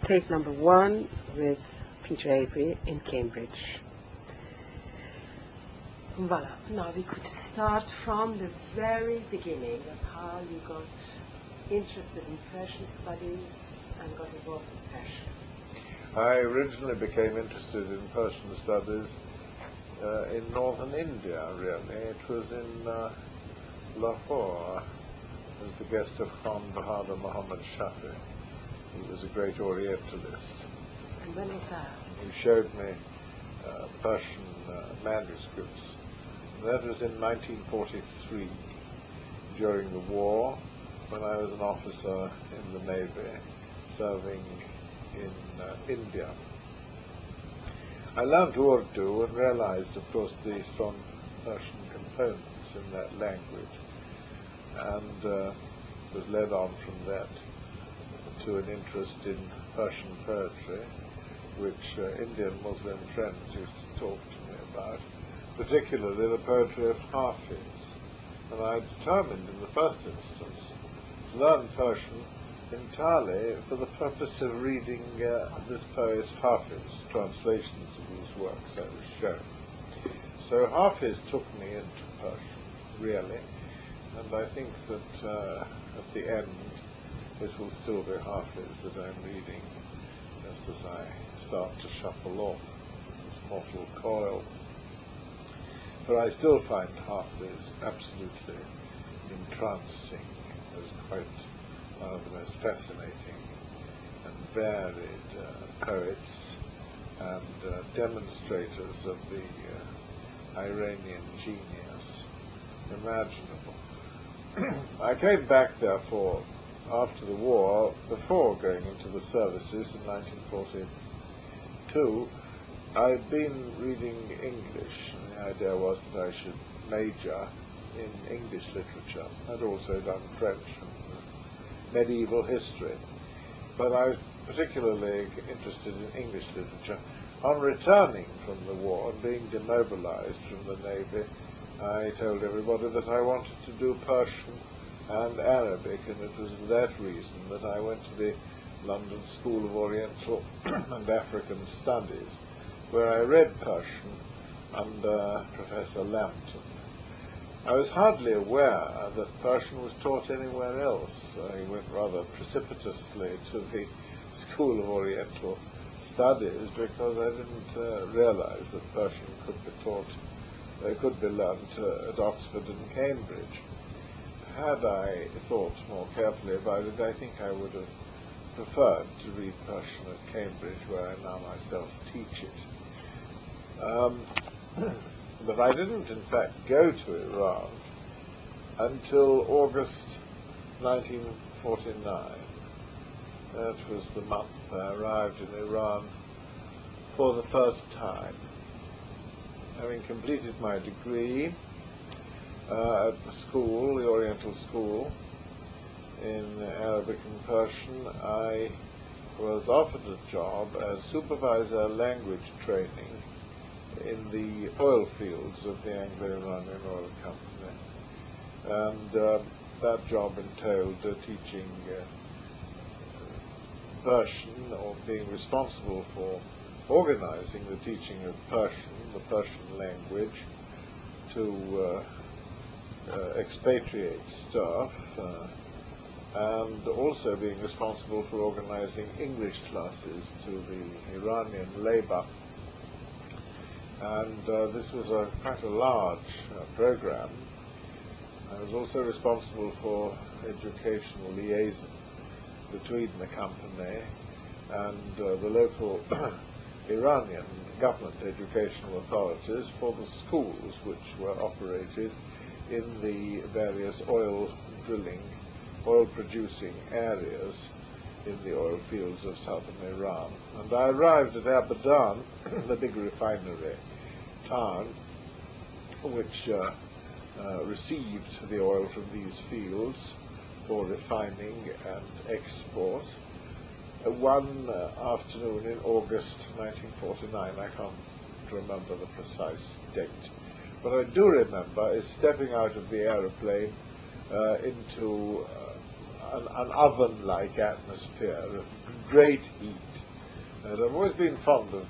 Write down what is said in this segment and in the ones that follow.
tape number 1 with Peter Avery in Cambridge. Voilà. Now we could start from the very beginning of how you got interested in Persian studies and got involved in Persian. I originally became interested in Persian studies in northern India, really. It was in Lahore, as the guest of Khan Bahadur Muhammad Shafi. He was a great Orientalist. And when was that? He showed me Persian manuscripts. That was in 1943, during the war, when I was an officer in the Navy, serving in India. I learned Urdu and realized, of course, the strong Persian components in that language, and was led on from that to an interest in Persian poetry, which Indian Muslim friends used to talk to me about, particularly the poetry of Hafiz. And I determined in the first instance to learn Persian entirely for the purpose of reading this poet Hafiz's translations of whose works I was shown. So Hafiz took me into Persian, really, and I think that at the end it will still be Hafiz that I'm reading just as I start to shuffle off this mortal coil. But I still find Hafiz absolutely entrancing as quite one of the most fascinating and varied poets and demonstrators of the Iranian genius imaginable. I came back, therefore, after the war, before going into the services in 1942. I'd been reading English, and the idea was that I should major in English literature. I'd also done French and medieval history, but I was particularly interested in English literature. On returning from the war and being demobilized from the Navy, I told everybody that I wanted to do Persian and Arabic, and it was for that reason that I went to the London School of Oriental and African Studies, where I read Persian under Professor Lambton. I was hardly aware that Persian was taught anywhere else. I went rather precipitously to the School of Oriental Studies because I didn't realize that Persian could be learned at Oxford and Cambridge. Had I thought more carefully about it, I think I would have preferred to read Persian at Cambridge, where I now myself teach it. But I didn't, in fact, go to Iran until August 1949. That was the month I arrived in Iran for the first time. Having completed my degree at the school, the Oriental School, in Arabic and Persian, I was offered a job as supervisor language training in the oil fields of the Anglo-Iranian Oil Company. And that job entailed teaching Persian, or being responsible for organizing the teaching of Persian, the Persian language, to expatriate staff, and also being responsible for organizing English classes to the Iranian labor. And this was quite a large program. I was also responsible for educational liaison between the company and the local Iranian government educational authorities for the schools which were operated in the various oil producing areas in the oil fields of southern Iran. And I arrived at Abadan, the big refinery town, which received the oil from these fields for refining and export. One afternoon in August 1949, I can't remember the precise date, but I do remember is stepping out of the aeroplane into an oven-like atmosphere of great heat. And I've always been fond of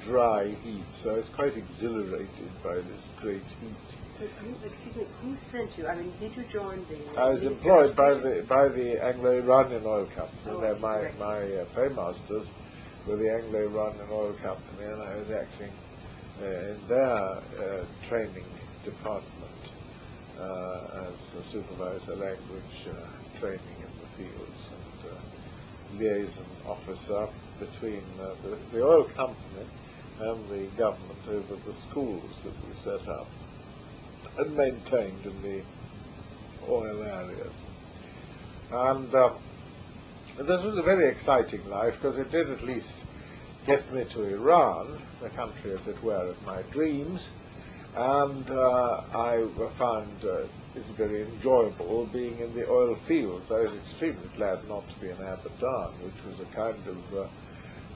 dry heat, so I was quite exhilarated by this great heat. Excuse me, who sent you? I mean, did you join the... I was employed by the Anglo-Iranian Oil Company. My paymasters were the Anglo-Iranian Oil Company, and I was acting in their training department as a supervisor language training in the fields and liaison officer between the oil company and the government over the schools that we set up and maintained in the oil areas. And this was a very exciting life, because it did at least get me to Iran, the country, as it were, of my dreams, and I found it very enjoyable being in the oil fields. I was extremely glad not to be in Abadan, which was a kind of,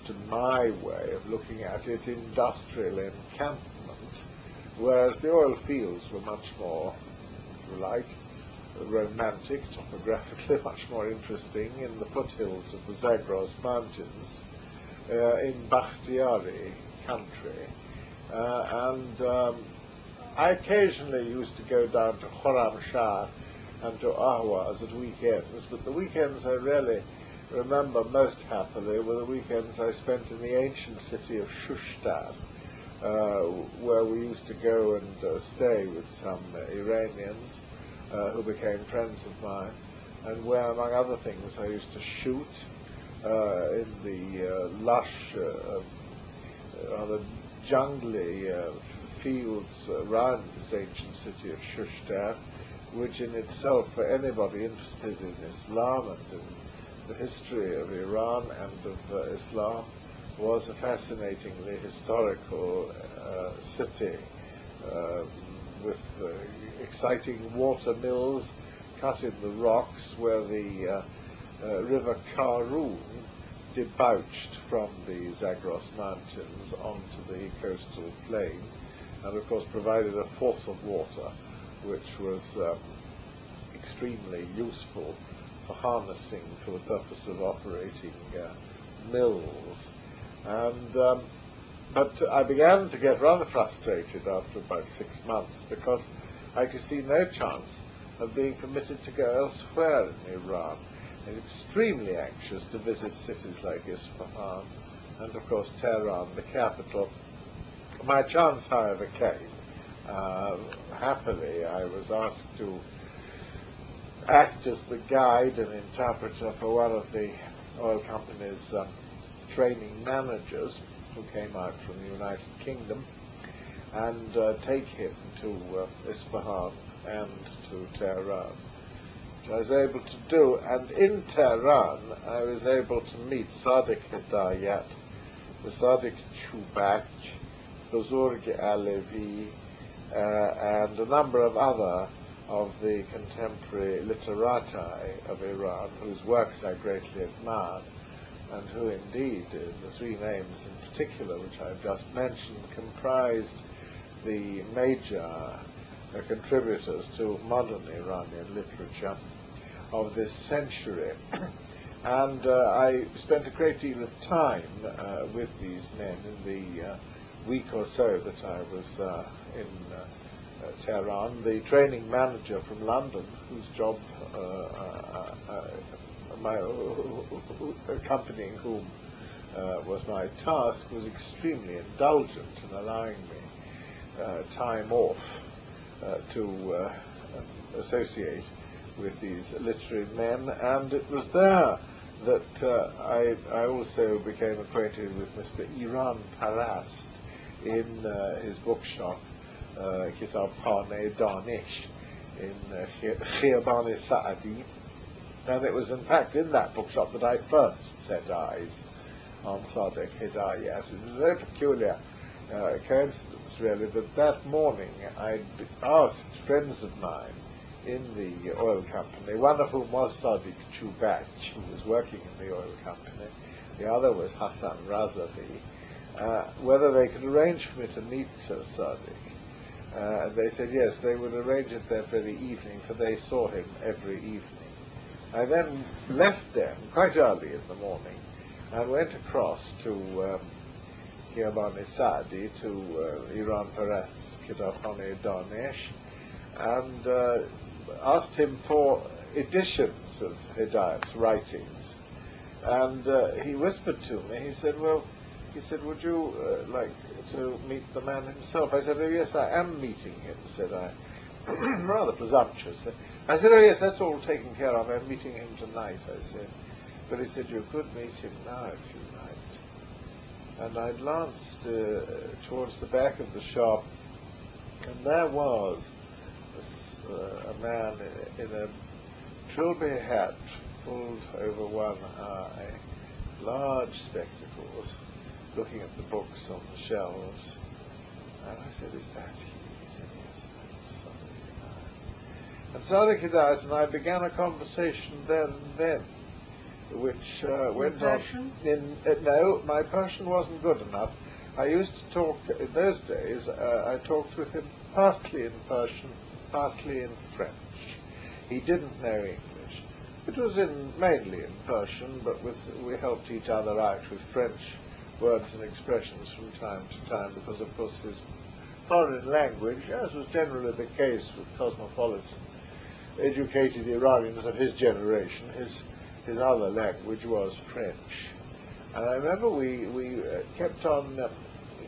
to my way of looking at it, industrial encampment, whereas the oil fields were much more, if you like, romantic, topographically much more interesting, in the foothills of the Zagros Mountains, in Bakhtiari country, and I occasionally used to go down to Khorramshahr and to Ahwaz at weekends, but the weekends I really remember most happily were the weekends I spent in the ancient city of Shusha, where we used to go and stay with some Iranians who became friends of mine, and where, among other things, I used to shoot in the lush, rather jungly fields around this ancient city of Shusha, which in itself, for anybody interested in Islam and in the history of Iran and of Islam, was a fascinatingly historical city with exciting water mills cut in the rocks, where the river Karun debouched from the Zagros Mountains onto the coastal plain, and of course provided a force of water which was extremely useful for harnessing for the purpose of operating mills. And but I began to get rather frustrated after about 6 months, because I could see no chance of being permitted to go elsewhere in Iran. I was extremely anxious to visit cities like Isfahan and, of course, Tehran, the capital. My chance, however, came. Happily, I was asked to act as the guide and interpreter for one of the oil company's training managers, who came out from the United Kingdom, and take him to Isfahan and to Tehran. Which I was able to do, and in Tehran I was able to meet صادق Hidayat, صادق چوبک, بزرگ and a number of other of the contemporary literati of Iran, whose works I greatly admired, and who indeed, the three names in particular which I've just mentioned, comprised the major contributors to modern Iranian literature of this century. And I spent a great deal of time with these men in the week or so that I was in Tehran. The training manager from London, whose job accompanying whom was my task, was extremely indulgent in allowing me time off to associate with these literary men, and it was there that I also became acquainted with Mr. Iran Parast in his bookshop, Kitab Khane Danish, in Khiyaban Saadi. And it was in fact in that bookshop that I first set eyes on صادق Hidayat. It was a very peculiar coincidence, really, that that morning I'd asked friends of mine in the oil company, one of whom was Sadiq Chubak, who was working in the oil company, the other was Hassan Razavi, whether they could arrange for me to meet Sadiq. And they said yes, they would arrange it that very evening, for they saw him every evening. I then left them quite early in the morning and went across to Sadi, to Iran Paras Kitapane Danesh, and asked him for editions of Hidayat's writings. And he whispered to me, he said, would you like to meet the man himself? I said, oh yes, I am meeting him, said I, rather presumptuously. I said, oh yes, that's all taken care of, I'm meeting him tonight, I said. But he said, you could meet him now if you liked. And I glanced towards the back of the shop, and there was a man in a trilby hat pulled over one eye, large spectacles, looking at the books on the shelves. And I said, is that he? He said, yes, that's Sadek Hidayat. And Sadek Hidayat and I began a conversation then, which went on in... no, my Persian wasn't good enough. I used to talk, in those days, I talked with him partly in Persian, partly in French. He didn't know English. It was mainly in Persian, but we helped each other out with French words and expressions from time to time, because of course his foreign language, as was generally the case with cosmopolitan, educated Iranians of his generation, his other language was French. And I remember we kept on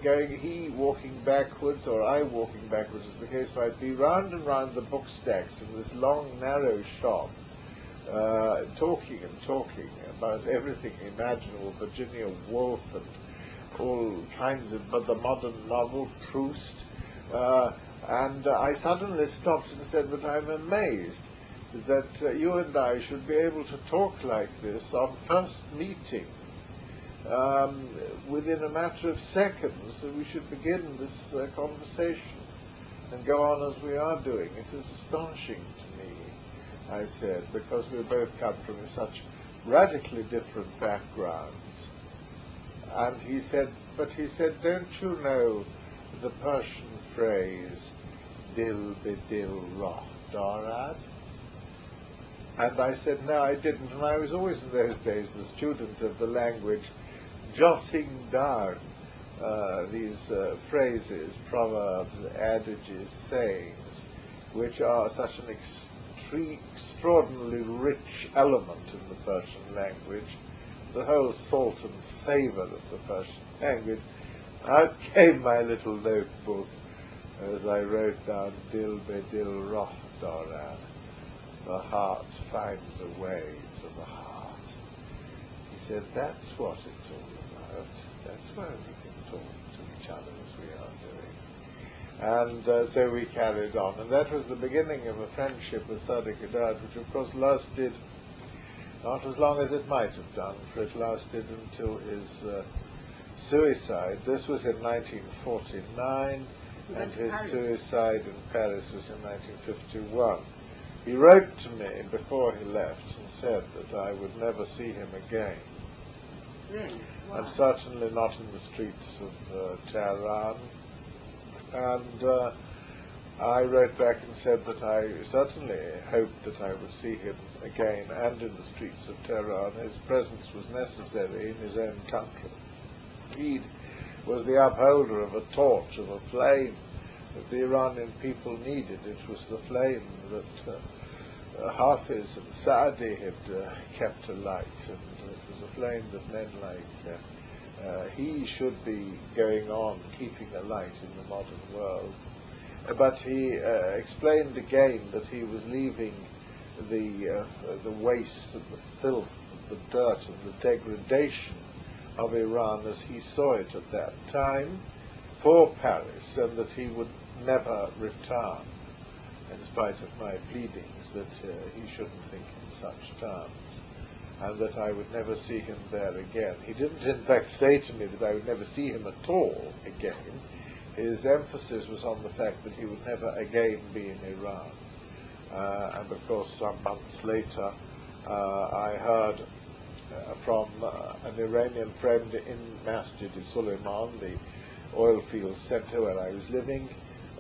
going, he walking backwards, or I walking backwards, as the case might be, round and round the book stacks in this long, narrow shop, talking about everything imaginable, Virginia Woolf and all kinds of, but the modern novel, Proust, and I suddenly stopped and said, but I'm amazed that you and I should be able to talk like this on first meeting. Within a matter of seconds, we should begin this conversation and go on as we are doing. It is astonishing to me, I said, because we both come from such radically different backgrounds. And he said, don't you know the Persian phrase, dil be dil roh darad? And I said, no, I didn't. And I was always in those days the student of the language, jotting down these phrases, proverbs, adages, sayings, which are such an extraordinarily rich element in the Persian language, the whole salt and savor of the Persian language. Out came my little notebook as I wrote down Dil be dil roh darad. The heart finds a way to the heart. He said, that's what it's all about. That's why we can talk to each other as we are doing. And so we carried on. And that was the beginning of a friendship with Sadek Hidayat, which of course lasted not as long as it might have done, for it lasted until his suicide. This was in 1949, and his suicide in Paris was in 1951. He wrote to me before he left and said that I would never see him again. Really? Wow. And certainly not in the streets of Tehran. And I wrote back and said that I certainly hoped that I would see him again and in the streets of Tehran. His presence was necessary in his own country. He was the upholder of a torch, of a flame that the Iranian people needed. It was the flame that Hafiz and Saadi had kept alight, and it was a flame that men like he should be going on keeping alight in the modern world. But he explained again that he was leaving the waste and the filth, and the dirt and the degradation of Iran as he saw it at that time for Paris, and that he would never return, in spite of my pleadings that he shouldn't think in such terms, and that I would never see him there again. He didn't in fact say to me that I would never see him at all again. His emphasis was on the fact that he would never again be in Iran. And of course some months later I heard from an Iranian friend in Masjid-i-Suleiman, the oil field center where I was living,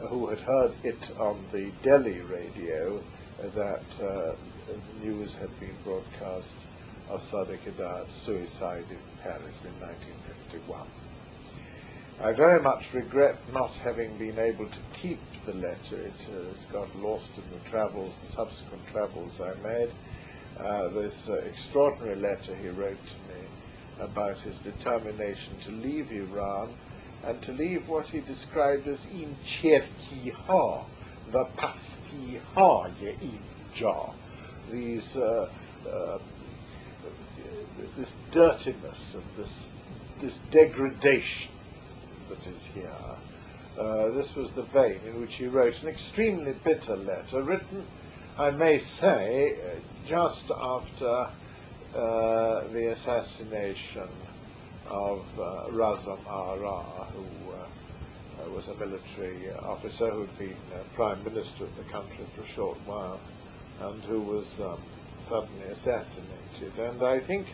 who had heard it on the Delhi radio that the news had been broadcast of صادق Hidayat's suicide in Paris in 1951. I very much regret not having been able to keep the letter. It got lost in the travels, the subsequent travels I made. This extraordinary letter he wrote to me about his determination to leave Iran and to leave what he described as in cherki ha, the pasti ha inja, these this dirtiness and this degradation that is here. This was the vein in which he wrote an extremely bitter letter, written, I may say, just after the assassination of Razam Ara, who was a military officer who had been Prime Minister of the country for a short while and who was suddenly assassinated. And I think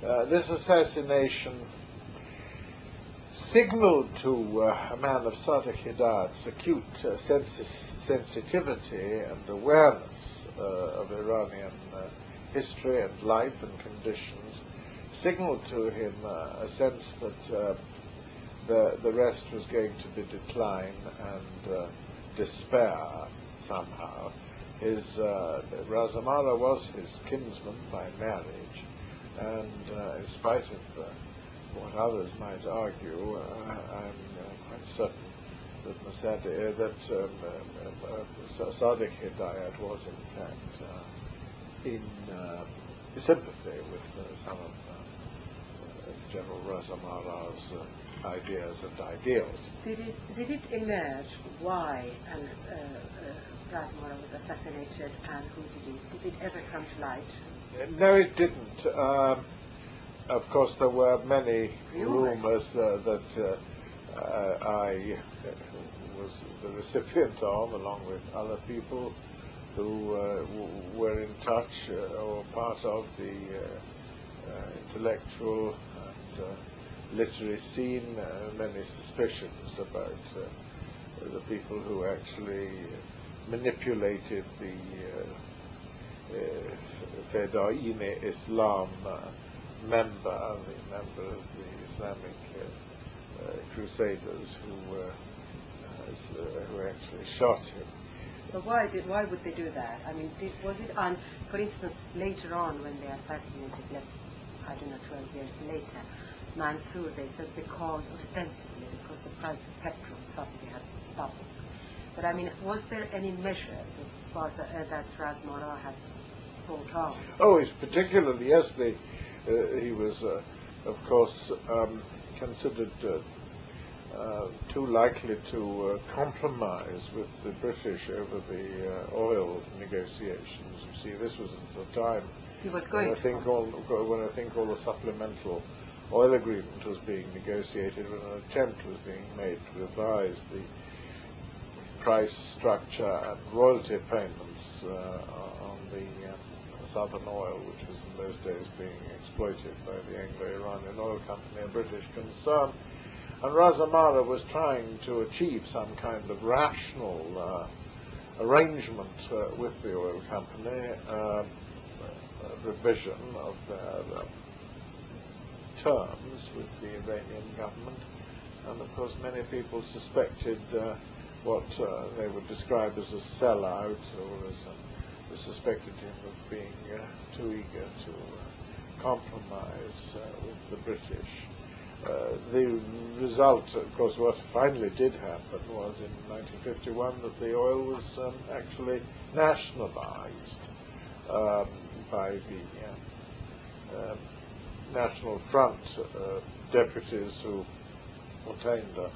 this assassination signaled to a man of صادق Hidayat's acute sensitivity and awareness of Iranian history and life and conditions, signaled to him a sense that the rest was going to be decline and despair somehow. Razamara was his kinsman by marriage, and in spite of what others might argue, I'm quite certain that صادق Hidayat was in fact in sympathy with some of General Razamara's ideas and ideals. Did it emerge why Razamara was assassinated and who did it? Did it ever come to light? No, it didn't. Of course, there were many rumors that I was the recipient of, along with other people who were in touch or part of the intellectual and literary scene. Many suspicions about the people who actually manipulated the Fedayeen Islam member of the Islamic Crusaders who actually shot him. But why would they do that? I mean, was it on, for instance, later on when they assassinated, I don't know, 12 years later, Mansour, they said ostensibly because the price of petrol suddenly had doubled. But I mean, was there any measure that Razamara had brought on? Oh, it's particularly, yes, he was, of course, considered too likely to compromise with the British over the oil negotiations. You see, this was at the time he was going when I think all the supplemental oil agreement was being negotiated, when an attempt was being made to revise the price structure and royalty payments on the southern oil, which was in those days being exploited by the Anglo-Iranian Oil Company, a British concern. And Razamara was trying to achieve some kind of rational arrangement with the oil company, revision of their terms with the Iranian government. And of course many people suspected what they would describe as a sellout, or as suspected him of being too eager to compromise with the British. The result, of course, what finally did happen was in 1951 that the oil was actually nationalized by the National Front deputies who obtained a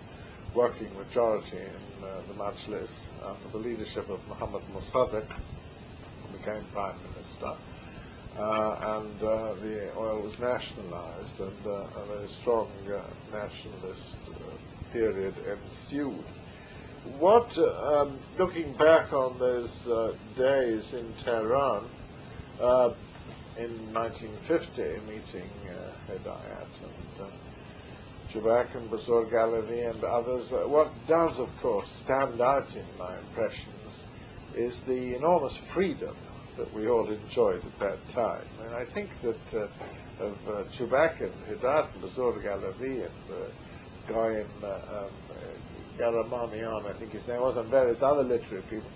working majority in the Majlis under the leadership of Muhammad Mossadegh, who became Prime Minister. And the oil was nationalized, and a very strong nationalist period ensued. What, looking back on those days in Tehran, in 1950, meeting Hidayat and Chوبک and Bزرگ and others, what does, of course, stand out in my impressions is the enormous freedom that we all enjoyed at that time. And I think that of Chوبک and Hidayat and Bzorg Alavi and Goyim Garamanian, I think his name was, and various other literary people,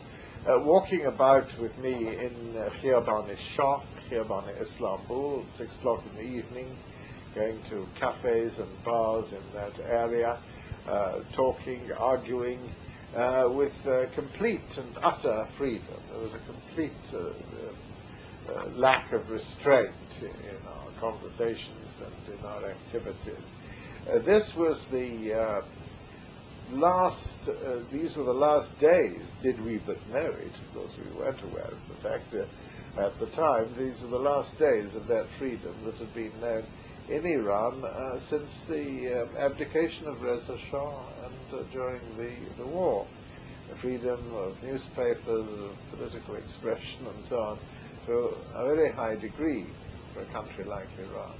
walking about with me in Khiyabani Shah, Khiyabani Istanbul, at 6 o'clock in the evening, going to cafes and bars in that area, talking, arguing, with complete and utter freedom. There was a complete lack of restraint in our conversations and in our activities. This was the these were the last days, did we but know it. Of course, we weren't aware of the fact that at the time these were the last days of that freedom that had been known in Iran since the abdication of Reza Shah and during the war. The freedom of newspapers, of political expression and so on, to a very high degree for a country like Iran.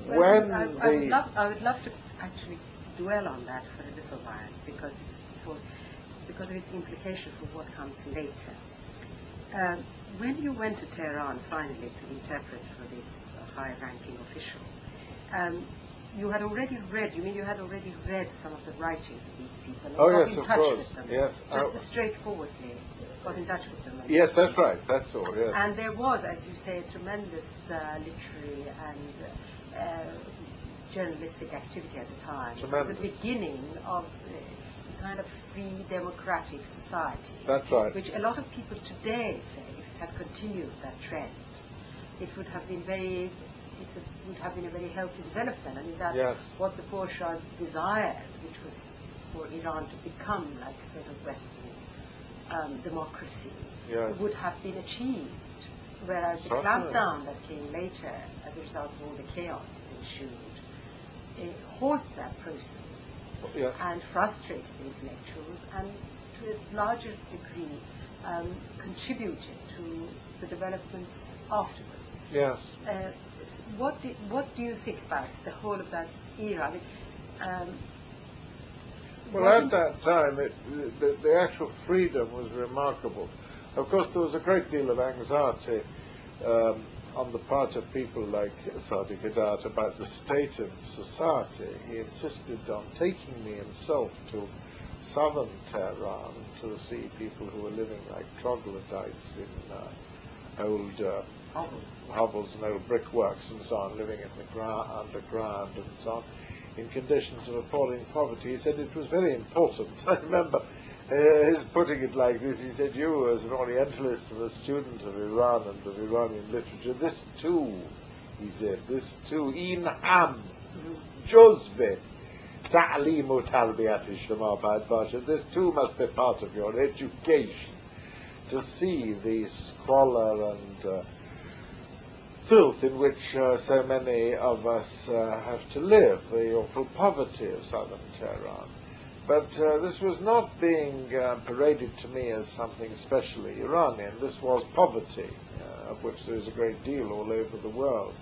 Well, I would love to actually dwell on that for a little while because of its implication for what comes later. When you went to Tehran finally to interpret for this high-ranking official, you had already read some of the writings of these people and got in touch with them. Yes, just straightforwardly got in touch with them. Yes, that's right. That's all. Yes. And there was, as you say, a tremendous literary and journalistic activity at the time. Tremendous. It was the beginning of a kind of free democratic society. That's right. Which a lot of people today say, if it had continued that trend, it would have been a very healthy development. I mean, that's what the Shah desired, which was for Iran to become like a sort of Western democracy, would have been achieved. Whereas the clampdown that came later, as a result of all the chaos that ensued, halt that process and frustrated the intellectuals, and to a larger degree contributed to the developments afterwards. Yes. What do you think about the whole of that era? Well, at that time, the actual freedom was remarkable. Of course, there was a great deal of anxiety on the part of people like صادق Hidayat about the state of society. He insisted on taking me himself to southern Tehran to see people who were living like troglodytes in old hovels and old brickworks and so on, living in the underground and so on, in conditions of appalling poverty. He said it was very important. I remember his putting it like this. He said, you as an Orientalist and a student of Iran and of Iranian literature, this too, he said, this too, in ham, juzve, ta'lim u tarbiyat shama ba'd basha, this too must be part of your education, to see the squalor and filth in which so many of us have to live, the awful poverty of southern Tehran. But this was not being paraded to me as something especially Iranian. This was poverty, of which there is a great deal all over the world.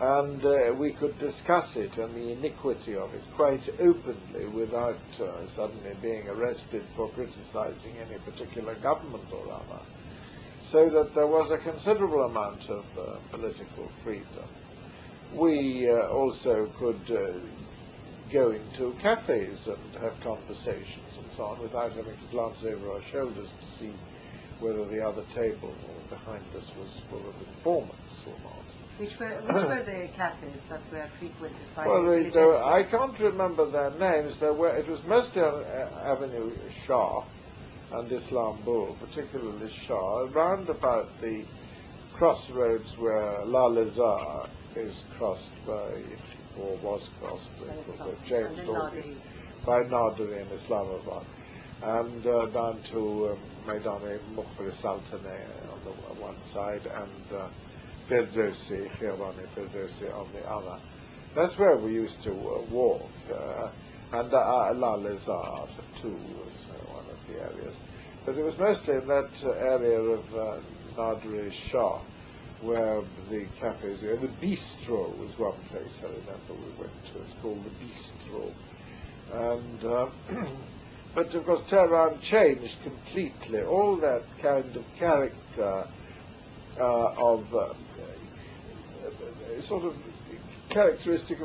And we could discuss it and the iniquity of it quite openly without suddenly being arrested for criticizing any particular government or other. So that there was a considerable amount of political freedom. We also could go into cafes and have conversations and so on without having to glance over our shoulders to see whether the other table behind us was full of informants or not. Which were the cafes that were frequented by I can't remember their names. It was mostly on Avenue Shah and Istanbul, particularly Shah, around about the crossroads where Lal-e-Zar is crossed by, or was crossed, James by Nadiri in Islamabad, and down to Maidan-e Mukhbir-e-Saltaneh on the one side, and Firdowsi, Khiyabani Firdowsi on the other. That's where we used to walk, and Lal-e-Zar too was one of the areas. But it was mostly in that area of Nadiri Shah where the cafes were. The bistro was one place I remember we went to. It's called the bistro. And but of course Tehran changed completely. All that kind of character sort of characteristic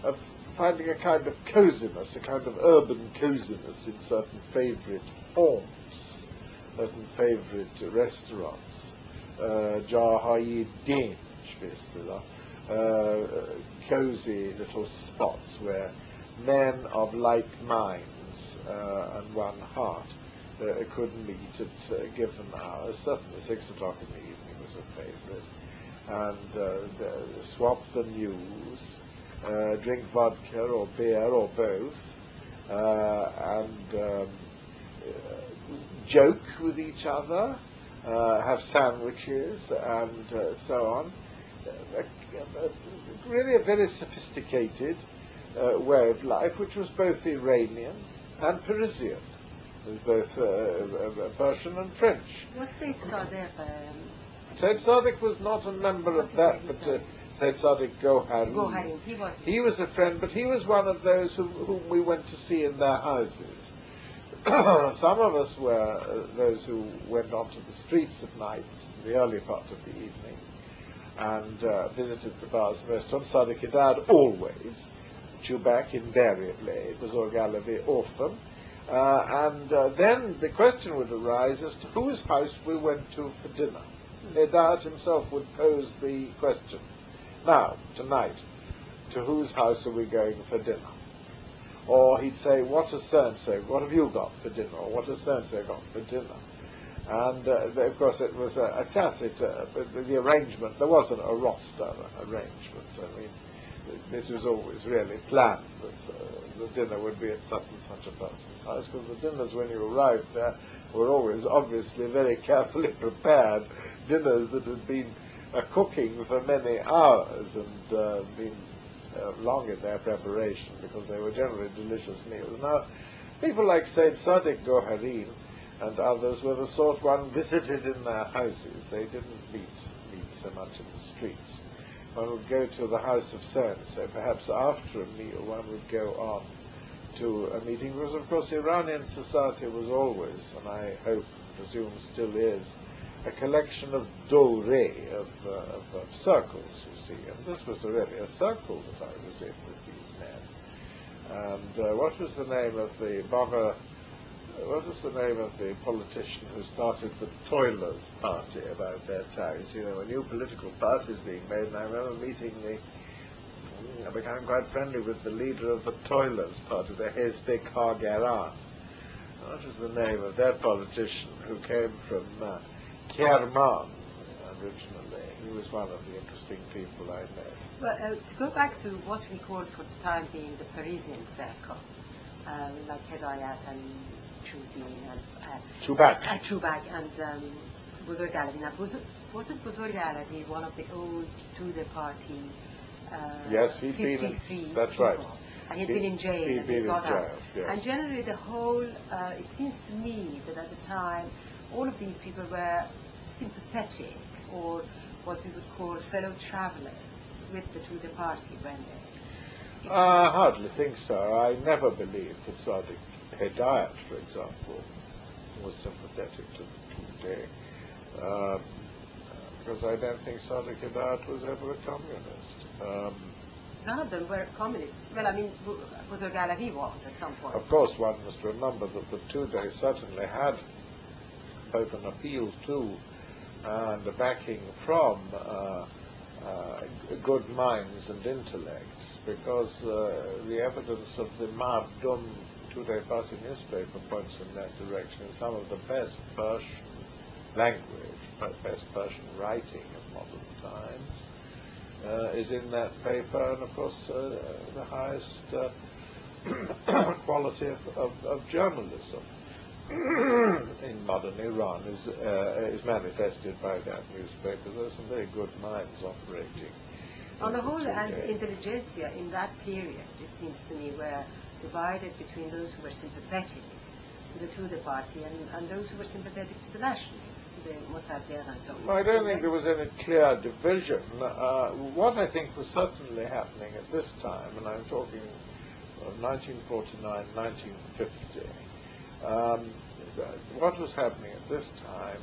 of finding a kind of coziness, a kind of urban coziness in certain favourite haunts, certain favourite restaurants. Jahayi Dinj, cozy little spots where men of like minds and one heart could meet at given hours. Certainly 6 o'clock in the evening was a favourite. And swap the news, drink vodka or beer or both, and joke with each other, have sandwiches, and so on. Really a very sophisticated way of life, which was both Iranian and Parisian. It was both Persian and French. Was Said صادق? Said صادق was not a member of that, but Said صادق Gohari. He was a friend, but he was one of those whom we went to see in their houses. Some of us were those who went onto the streets at night, in the early part of the evening, and visited the bars and restaurants. Çkíde always, Chوبک invariably, Bzorg often. And then the question would arise as to whose house we went to for dinner. Hidayat himself would pose the question. Now, tonight, to whose house are we going for dinner? Or he'd say, what has so-and-so, what have you got for dinner? Or what has so-and-so got for dinner? And, of course, it was a tacit, the arrangement, there wasn't a roster arrangement. I mean, it was always really planned that the dinner would be at such and such a person's house, because the dinners when you arrived there were always obviously very carefully prepared, dinners that had been cooking for many hours and been long in their preparation, because they were generally delicious meals. Now, people like Said Sadek Goharin and others were the sort one visited in their houses. They didn't meet so much in the streets. One would go to the house of so-and-so, perhaps after a meal one would go on to a meeting, because of course Iranian society was always, and I hope, presume still is, a collection of dore, of circles, you see, and this was really a circle that I was in with these men. And what was the name of the politician who started the Toilers Party about that time? You know, a new political party is being made, and I remember meeting I became quite friendly with the leader of the Toilers Party, the Hezbe Kargeran. What was the name of that politician who came from Kerman originally? He was one of the interesting people I met. Well, to go back to what we called for the time being the Parisian circle, like Hedayat and Chوبک and Bzorg. Now, wasn't Bzorg one of the old Tudeh party? Yes, he'd been in, that's right. And he'd been in jail. He'd been in jail, yes. And generally the whole, it seems to me that at the time, all of these people were sympathetic, or what we would call fellow travelers with the Tudeh party, weren't they? I hardly think so. I never believed that صادق Hidayat, for example, was sympathetic to the Tudeh, because I don't think صادق Hidayat was ever a communist. None of them were communists. Well, I mean, Bzorg was at some point. Of course, one must remember that the Tudeh certainly had both an appeal to and a backing from good minds and intellects, because the evidence of the Mardum Tudeh Party newspaper points in that direction. Some of the best Persian language, best Persian writing of modern times is in that paper, and of course the highest quality of journalism in modern Iran is manifested by that newspaper. There are some very good minds operating. On the whole, and intelligentsia in that period, it seems to me, were divided between those who were sympathetic to the Tudeh party and those who were sympathetic to the nationalists, to the Mossadegh and so on. I don't think there was any clear division. What I think was certainly happening at this time, and I'm talking 1949, 1950, what was happening at this time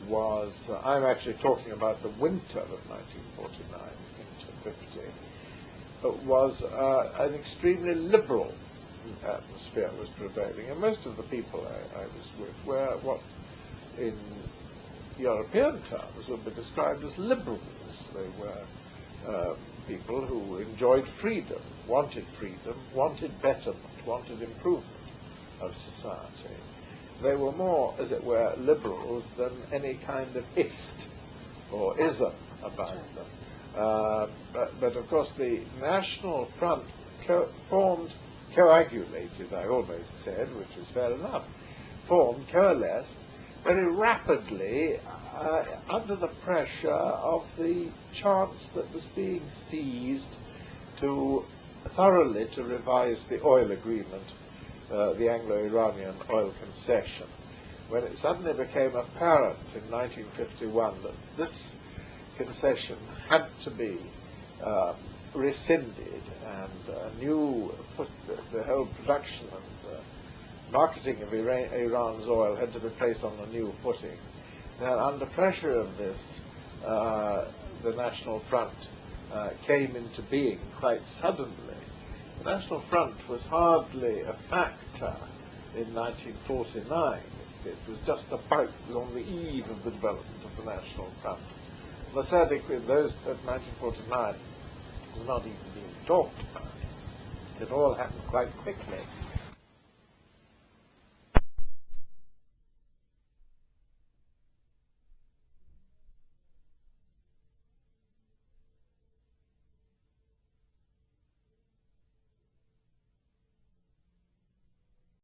was, I'm actually talking about the winter of 1949 into 50, was an extremely liberal atmosphere was prevailing, and most of the people I was with were what in European terms would be described as liberals. They were people who enjoyed freedom, wanted betterment, wanted improvement of society. They were more, as it were, liberals than any kind of ist or ism about them. But of course the National Front coagulated, I almost said, which is fair enough, coalesced very rapidly under the pressure of the chance that was being seized to thoroughly to revise the oil agreement, the Anglo-Iranian oil concession, when it suddenly became apparent in 1951 that this concession had to be rescinded, and the whole production and marketing of Iran's oil had to be placed on a new footing. Now, under pressure of this, the National Front came into being quite suddenly. The National Front was hardly a factor in 1949. It was just about, it was on the eve of the development of the National Front. The صادق in those at 1949 was not even being talked about. It all happened quite quickly.